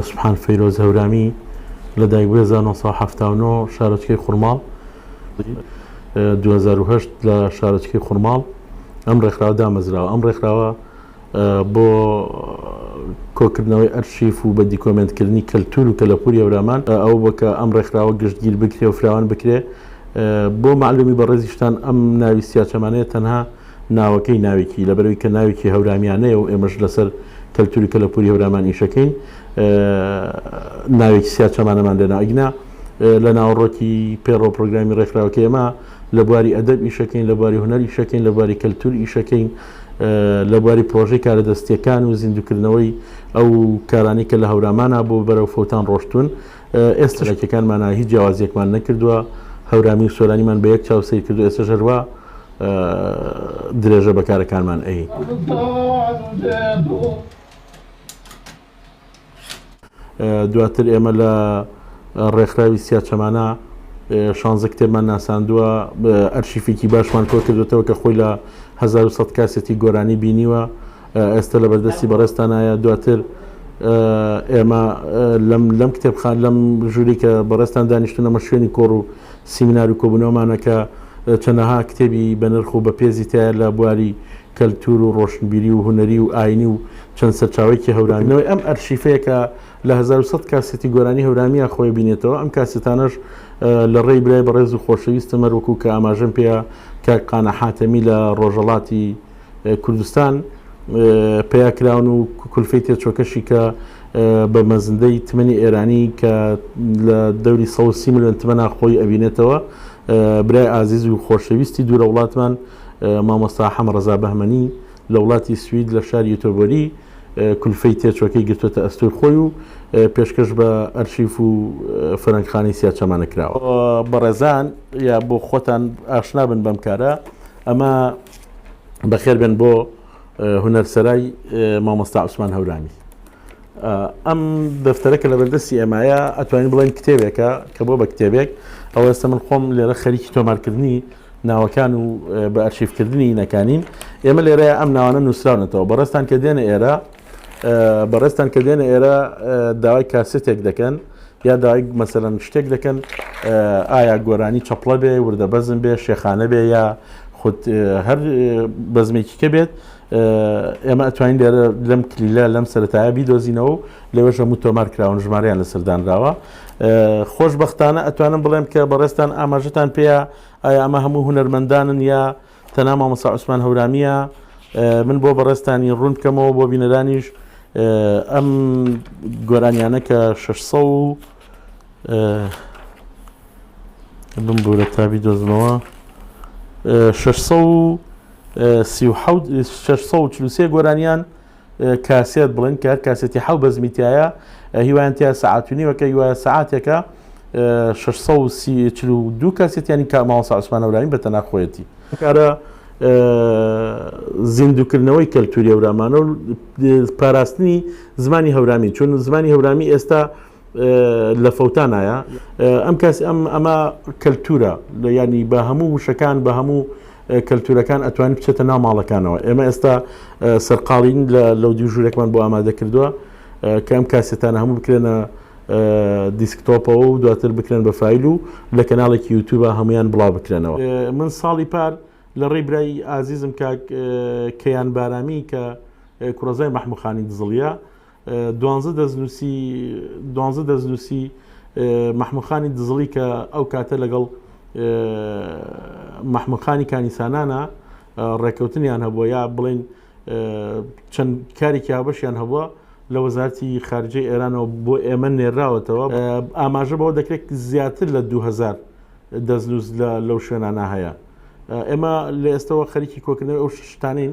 سبحان فەیرۆز هەورامی لە دایکبووی 1970 شارۆچکەی خوڕماڵ 2008 لە شارۆچکەی خوڕماڵ ئەم ڕێکخراوە دامەزراوە. ئەم ڕێکخراوە بۆ کۆکردنەوەی ئەرشیف و بە دیکۆمنتکردنی کەلتور و کەلەپوری هەورامان ئەو بکە ئەم ڕێکخراوە گشتگیر بکرێ و فراوان بکرێ بۆ معلومی بەڕێزی شتان ئەم ناوی سیاچەمانەیە تەنها ناوەکەی ناوێکی لەبەرەوەی کە ناوێکی هەورامیانەیە و ئێمەش لەسەر کەلتوری کەلەپوری هەورامان ئیشەکەین ناوێکی سیاچەمانەمان لێنا ئەگنا لە ناوەڕۆکی پێڕۆ پرۆگرامی ڕێکخراوەکە ئێمە لە بواری ئەدەب ئیشەکەین لە بواری هونەر ئیشەکەین لە بواری کەلتور ئیشەکەین لە بواری پرۆژەی کارەدەستیەکان و زیندوکردنەوەی ئەو کارانی کە لە هەورامانە بۆ بەرەو فەوتان ڕۆشتون ئێستا شەکەکانمانە هیچ جیاوازیەکمان نەکردووە هەورامی و سۆرانیمان بە یەک چاو سیر کردو ئێستا ژەروا درێژە بەکارەکانمان ئەی دواتر ئێمە لە ڕێکخراوی سیاچەمانە 16 کتێبمان ناساندووە ئەرشیفێکی باشمان کۆ کردوێتەوە کە خۆی لە 1100 کاسێتی گۆرانی بینیوە ئێستا لە بەردەستی بەڕێستانایە دواتر ئێمە لەم کتێبخان لەم ژووری کە بەڕێستان دانیشتون ئەمە شوێنی کۆڕ و سیمینار و کۆبوونەوەمانەکە چەندەها کتێبی بە نرخ و بە پێزی تایە لە بواری کەلتور و ڕۆشنبیری و هونەری و ئاینی و چەند سەرچاوێکی هەورامینەوەی ئەم ئەرشیفەیە کە لە 1100 کاسێتی گۆرانی هەورامیە خۆی بینێتەوە ئەم کاسێتانەش لە ڕێی برای بەڕێز و خۆشەویستە وەکو کە ئاماژەم پێە کە قانە حاتەمی لە ڕۆژەڵاتی کوردستان پێیاکراون و کولفەی تێچۆکەشی کە بە مەزندەی تمەنی ئێرانی کە لە دەوری 130 ملیۆن تمەنا خۆی ئەبینێتەوە برای ئازیز و خۆشەویستی دوورە وڵاتمان مامۆستا حەمە ڕەزا بەهمەنی لە وڵاتی سوید لە شاری تۆبۆری کولفەی تێچۆکەی گرتوۆتە ئەستۆی خۆی و پێشکەش بە ئەرشیف و فەرەنگخانەی سیاچەمانە کراوە بەڕێزان یا بۆ خۆتان ئاشنا بن بەم کارە ئەمە بەخێر بن بۆ هونەرسەرای مامۆستا عوسمان هەورامی ئەم دەفتەرەکە لە بەردەستی ئێمایە ئەتوانین بڵێن کتێبێکە کە بۆ بە کتێبێک ئەو ئێستا من خۆم لێرە خەریکی تۆمارکردنی ناوەکان و بە ئەرشیفکردنی نەکانین ئێمە لێرەیە ئەم ناوانە نووسراونەتەوە بەڕێستان کە دێنە ئێرە داوای کاسێتێک دەکەن یا داوای مەسەلەن شتێک دەکەن ئایا گۆرانی چەپڵە بێ وردە بەزم بێ شێخانە بێ یا خود هەر بەزمێکی کە بێت ئێمە ئەتوانین لێرە لەم کلیلە لەم سەرەتایە بیدۆزینەوە لەوەش هەموو تۆمارکراون ژمارەیان لەسەردانراوە خۆشبەختانە ئەتوانم بڵێم کە بەڕێستان ئاماژەتان پێەیە ئایا ئەمە هەموو هونەرمەندانن یا تەنها مامۆستا عوسمان هەورامیە من بۆ بەڕێستانی ڕوون بکەمەوە بۆ بینەرانیش ئەم گۆرانیانە کە 600 بمبورە تابی دۆزمەوە 643 گۆرانیان کاسێت بڵێن کە هەر کاسێتی حەو بەزمیتایە هیوایان تیا سەعاتونیوەکە هیوایە سەعاتێکە 642 کاسێتیانی کە مامۆستا عوسمان هەورامی بە تەناخۆیەتی کارە زیندوکردنەوەی کەلتوری هەورامانە و پاراستنی زمانی هەورامی چون زمانی هەورامی ئێستا لە فەوتانایە ئەمە کەلتورە ینی بە هەموو وشەکان بە هەموو کەلتورەکان ئەتوانین بچێتە ناو ماڵەکانەوە ئێمە ئێستا سەرقاڵین لەو دوو ژوورێکمان بۆ ئامادە کردووە کە ئەم کاسێتانە هەموو بکرێنە دیسکتۆپەوە و دواتر بکرێن بە فایل و لە کەناڵێکی یوتیوبە هەمویان بڵاو بکرێنەوە من ساڵی پار لە ڕێی برای ئازیزم کەیان بارامی کە کوڕەزای مەحموودخانی دزڵیە 12 دەستنووسی مەحموودخانی دزڵی کە ئەو کاتە لەگەڵ مەحموودخانی کانیسانانە ڕێکەوتنیان هەبووە یا بڵێن چەند کارێکی هاوبەشیان هەبووە لە وەزارەتی خارجەی ئێرانەوە بۆ ئێمە نێراوەتەوە ئاماژە بەوە دەکرێت زیاتر لە 2000 دەستنووس لەو شوێنانە هەیە ئێمە لە ئێستەوە خەریکی کۆکردنەوەی ئەو شتانین